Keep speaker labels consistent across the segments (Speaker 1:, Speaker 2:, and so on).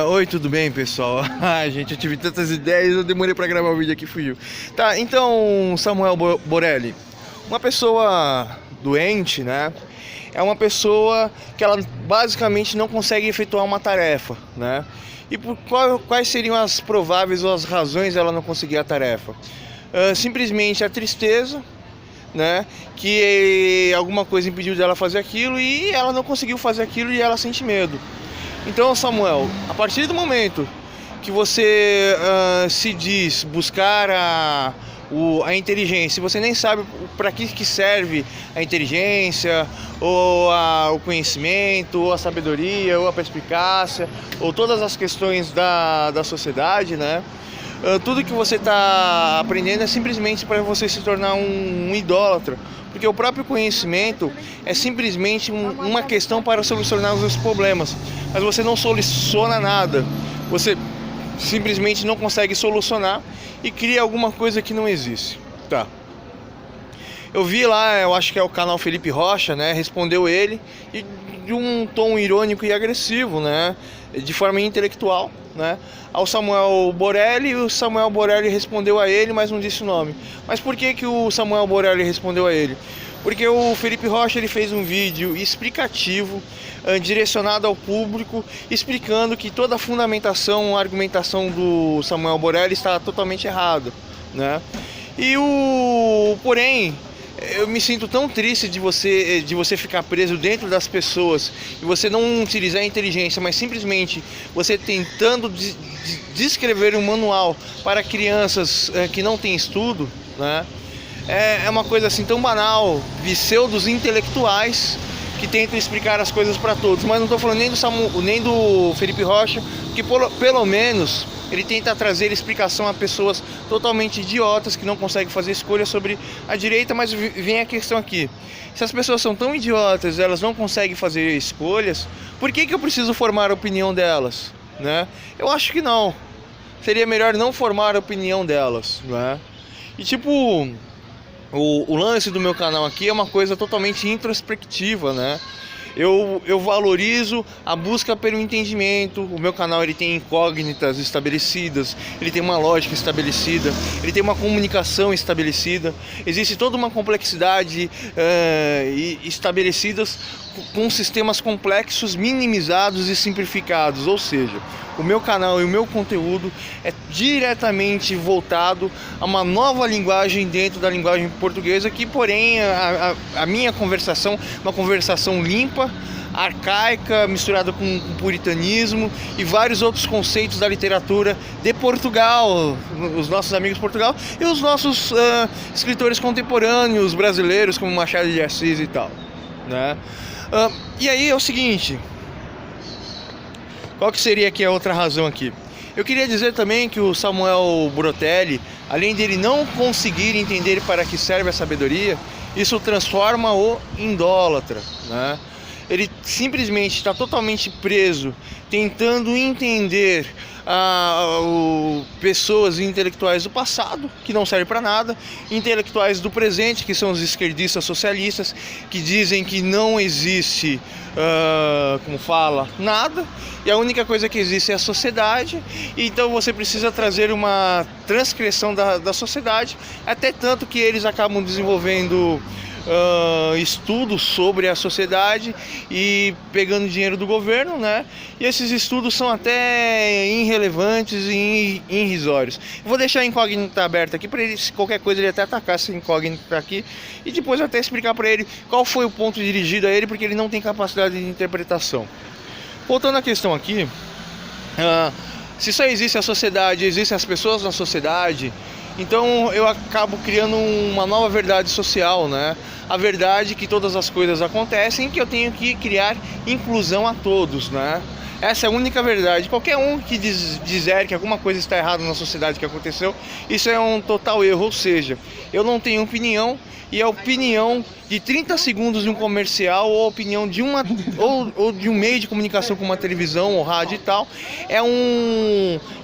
Speaker 1: Oi, tudo bem, pessoal? Ai, gente, eu tive tantas ideias, eu demorei pra gravar o vídeo aqui, fugiu. Tá, então, Samuel Borelli, uma pessoa doente, né? É uma pessoa que ela basicamente não consegue efetuar uma tarefa, né? E quais seriam as prováveis ou as razões dela não conseguir a tarefa? Simplesmente a tristeza, né? Que alguma coisa impediu dela fazer aquilo e ela não conseguiu fazer aquilo e ela sente medo. Então, Samuel, a partir do momento que você se diz buscar a inteligência, você nem sabe para que serve a inteligência, ou o conhecimento, ou a sabedoria, ou a perspicácia, ou todas as questões da sociedade, né? Tudo que você está aprendendo é simplesmente para você se tornar um idólatra, porque o próprio conhecimento é simplesmente uma questão para solucionar os seus problemas, mas você não soluciona nada, você simplesmente não consegue solucionar e cria alguma coisa que não existe. Tá. Eu vi lá, eu acho que é o canal Felipe Rocha, né? Respondeu ele e de um tom irônico e agressivo, né? De forma intelectual, né? Ao Samuel Borelli, e o Samuel Borelli respondeu a ele, mas não disse o nome. Mas por que o Samuel Borelli respondeu a ele? Porque o Felipe Rocha ele fez um vídeo explicativo, direcionado ao público, explicando que toda a fundamentação, a argumentação do Samuel Borelli está totalmente errada, né? Porém, eu me sinto tão triste de você ficar preso dentro das pessoas e você não utilizar a inteligência, mas simplesmente você tentando descrever um manual para crianças que não têm estudo, né? É uma coisa assim tão banal, pseudos intelectuais que tentam explicar as coisas para todos, mas não estou falando nem do Felipe Rocha, que pelo menos ele tenta trazer explicação a pessoas totalmente idiotas que não conseguem fazer escolha sobre a direita, mas vem a questão aqui. Se as pessoas são tão idiotas, elas não conseguem fazer escolhas, por que eu preciso formar a opinião delas, né? Eu acho que não. Seria melhor não formar a opinião delas, né? E tipo, o lance do meu canal aqui é uma coisa totalmente introspectiva, né? Eu valorizo a busca pelo entendimento. O meu canal ele tem incógnitas estabelecidas, ele tem uma lógica estabelecida, ele tem uma comunicação estabelecida. Existe toda uma complexidade estabelecidas com sistemas complexos, minimizados e simplificados. Ou seja, o meu canal e o meu conteúdo é diretamente voltado a uma nova linguagem dentro da linguagem portuguesa, que porém a minha conversação, uma conversação limpa, arcaica, misturada com puritanismo e vários outros conceitos da literatura de Portugal, os nossos amigos de Portugal e os nossos escritores contemporâneos brasileiros como Machado de Assis e tal, né? E aí é o seguinte, qual que seria aqui a outra razão aqui? Eu queria dizer também que o Samuel Borelli, além dele não conseguir entender para que serve a sabedoria, isso transforma-o em idólatra, né? Ele simplesmente está totalmente preso, tentando entender pessoas intelectuais do passado, que não servem para nada, intelectuais do presente, que são os esquerdistas socialistas, que dizem que não existe, nada, e a única coisa que existe é a sociedade. Então você precisa trazer uma transgressão da sociedade, até tanto que eles acabam desenvolvendo estudos sobre a sociedade e pegando dinheiro do governo, né? E esses estudos são até irrelevantes e irrisórios. Vou deixar a incógnita aberta aqui para ele, se qualquer coisa ele até atacar essa incógnita aqui e depois até explicar para ele qual foi o ponto dirigido a ele, porque ele não tem capacidade de interpretação. Voltando à questão aqui, se só existe a sociedade, existem as pessoas na sociedade, então eu acabo criando uma nova verdade social, né? A verdade que todas as coisas acontecem, que eu tenho que criar inclusão a todos, né? Essa é a única verdade. Qualquer um que dizer que alguma coisa está errada na sociedade que aconteceu, isso é um total erro. Ou seja, eu não tenho opinião, e a opinião de 30 segundos de um comercial, ou a opinião de ou de um meio de comunicação como uma televisão ou rádio e tal, é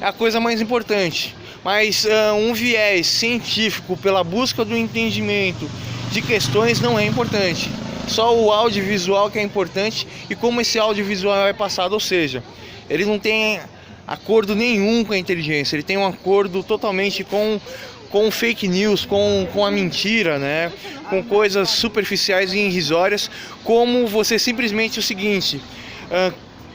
Speaker 1: a coisa mais importante. Mas um viés científico pela busca do entendimento de questões não é importante. Só o audiovisual que é importante e como esse audiovisual é passado, ou seja, ele não tem acordo nenhum com a inteligência, ele tem um acordo totalmente com fake news, com a mentira, né? Com coisas superficiais e irrisórias, como você simplesmente o seguinte: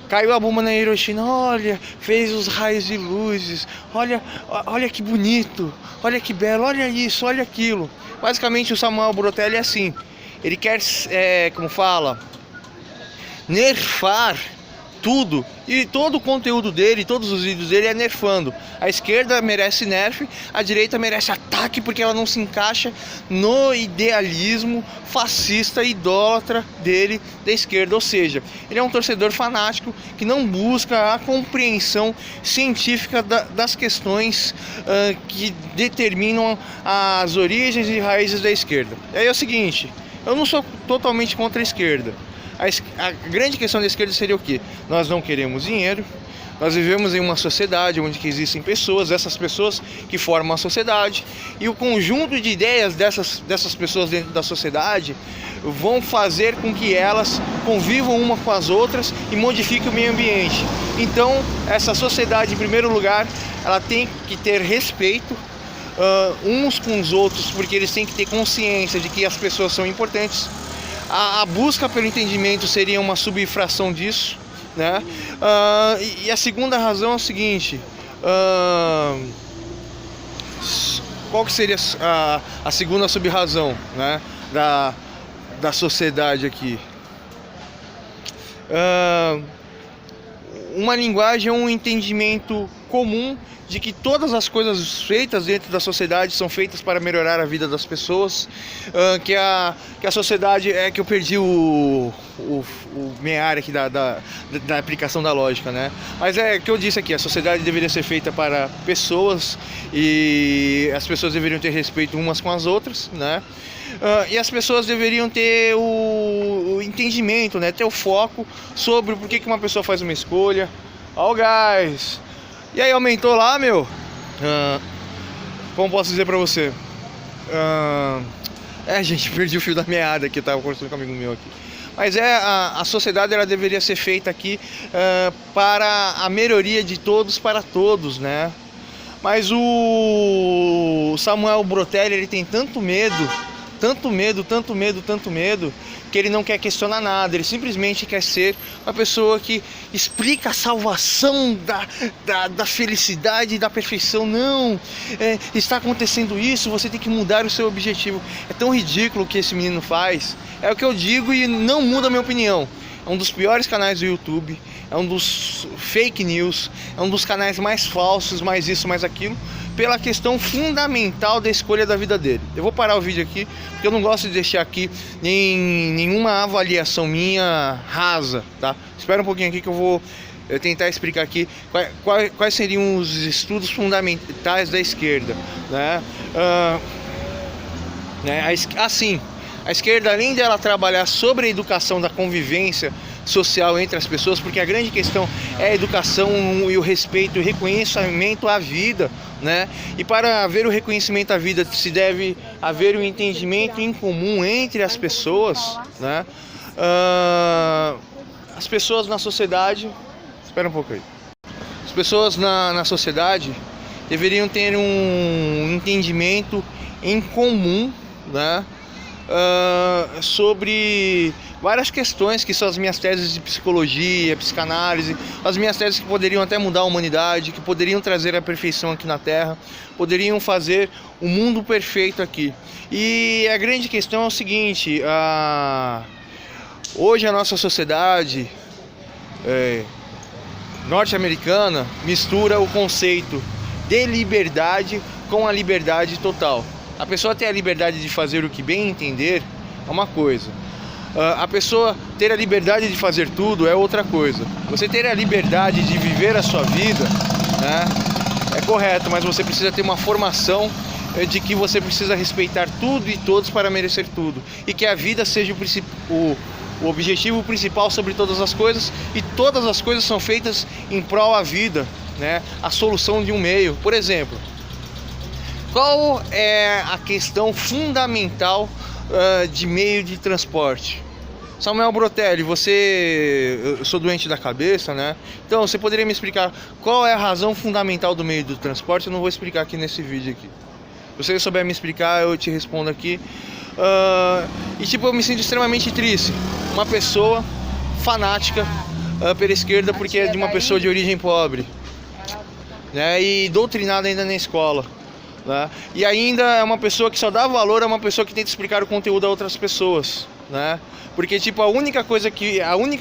Speaker 1: caiu a bomba na Hiroshima, olha, fez os raios de luzes, olha que bonito, olha que belo, olha isso, olha aquilo. Basicamente o Samuel Brotelli é assim, ele quer, como fala, nerfar tudo, e todo o conteúdo dele, todos os vídeos dele é nerfando. A esquerda merece nerf, a direita merece ataque, porque ela não se encaixa no idealismo fascista idólatra dele, da esquerda. Ou seja, ele é um torcedor fanático que não busca a compreensão científica das questões que determinam as origens e raízes da esquerda. E aí é o seguinte, eu não sou totalmente contra a esquerda. A grande questão da esquerda seria o quê? Nós não queremos dinheiro, nós vivemos em uma sociedade onde que existem pessoas, essas pessoas que formam a sociedade, e o conjunto de ideias dessas pessoas dentro da sociedade vão fazer com que elas convivam uma com as outras e modifiquem o meio ambiente. Então, essa sociedade, em primeiro lugar, ela tem que ter respeito uns com os outros, porque eles têm que ter consciência de que as pessoas são importantes. A busca pelo entendimento seria uma subfração disso, né? E a segunda razão é o seguinte: qual que seria a segunda sub-razão, né, da sociedade aqui? Uma linguagem, um entendimento comum de que todas as coisas feitas dentro da sociedade são feitas para melhorar a vida das pessoas, que a sociedade que eu perdi minha área aqui da aplicação da lógica, né? Mas é que eu disse aqui, a sociedade deveria ser feita para pessoas e as pessoas deveriam ter respeito umas com as outras, né? E as pessoas deveriam ter o entendimento, né? Ter o foco sobre o porquê que uma pessoa faz uma escolha. Ó, guys! E aí, aumentou lá, meu? Como posso dizer pra você? Gente, perdi o fio da meada aqui, tava conversando com um amigo meu aqui. Mas a sociedade, ela deveria ser feita aqui para a melhoria de todos para todos, né? Mas o Samuel Brotelli, ele tem tanto medo, que ele não quer questionar nada. Ele simplesmente quer ser uma pessoa que explica a salvação da felicidade e da perfeição. Não, está acontecendo isso, você tem que mudar o seu objetivo. É tão ridículo o que esse menino faz. É o que eu digo e não muda a minha opinião. É um dos piores canais do YouTube, é um dos fake news, é um dos canais mais falsos, mais isso, mais aquilo, pela questão fundamental da escolha da vida dele. Eu vou parar o vídeo aqui, porque eu não gosto de deixar aqui nenhuma avaliação minha rasa, tá? Espera um pouquinho aqui que eu vou tentar explicar aqui quais seriam os estudos fundamentais da esquerda, né? Assim, a esquerda, além dela trabalhar sobre a educação da convivência social entre as pessoas, porque a grande questão é a educação e o respeito e o reconhecimento à vida, né? E para haver o reconhecimento à vida se deve haver um entendimento em comum entre as pessoas, né? As pessoas na sociedade, espera um pouco aí. As pessoas na sociedade deveriam ter um entendimento em comum, né? Sobre várias questões que são as minhas teses de psicologia, psicanálise, as minhas teses que poderiam até mudar a humanidade, que poderiam trazer a perfeição aqui na Terra, poderiam fazer um mundo perfeito aqui. E a grande questão é o seguinte: hoje a nossa sociedade norte-americana mistura o conceito de liberdade com a liberdade total. A pessoa ter a liberdade de fazer o que bem entender é uma coisa. A pessoa ter a liberdade de fazer tudo é outra coisa. Você ter a liberdade de viver a sua vida, né, é correto, mas você precisa ter uma formação de que você precisa respeitar tudo e todos para merecer tudo. E que a vida seja o objetivo principal sobre todas as coisas, e todas as coisas são feitas em prol à vida, né, a solução de um meio. Por exemplo, qual é a questão fundamental de meio de transporte? Samuel Brotelli, eu sou doente da cabeça, né? Então, você poderia me explicar qual é a razão fundamental do meio do transporte? Eu não vou explicar aqui nesse vídeo aqui. Se você souber me explicar, eu te respondo aqui. E tipo, eu me sinto extremamente triste. Uma pessoa fanática pela esquerda porque é de uma pessoa de origem pobre, né? E doutrinada ainda na escola, né? E ainda é uma pessoa que só dá valor a uma pessoa que tenta explicar o conteúdo a outras pessoas, né? Porque tipo, a única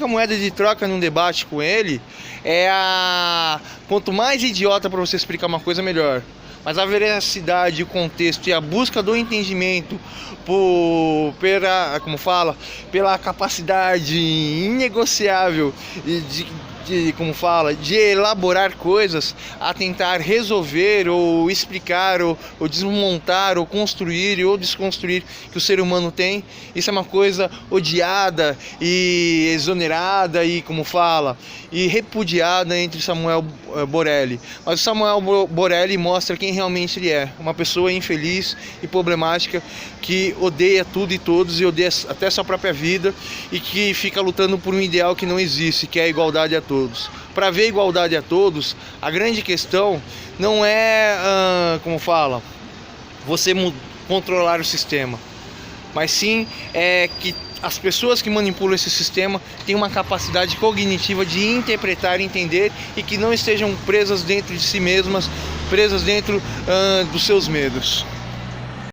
Speaker 1: moeda de troca num debate com ele é quanto mais idiota para você explicar uma coisa, melhor. Mas a veracidade, o contexto e a busca do entendimento pela capacidade inegociável de elaborar coisas, a tentar resolver ou explicar ou desmontar ou construir ou desconstruir que o ser humano tem. Isso é uma coisa odiada e exonerada e repudiada entre Samuel Borelli. Mas o Samuel Borelli mostra quem realmente ele é, uma pessoa infeliz e problemática que odeia tudo e todos e odeia até sua própria vida e que fica lutando por um ideal que não existe, que é a igualdade a todos. Para ver igualdade a todos, a grande questão não é, você controlar o sistema, mas sim que as pessoas que manipulam esse sistema têm uma capacidade cognitiva de interpretar, entender e que não estejam presas dentro de si mesmas, presas dentro dos seus medos.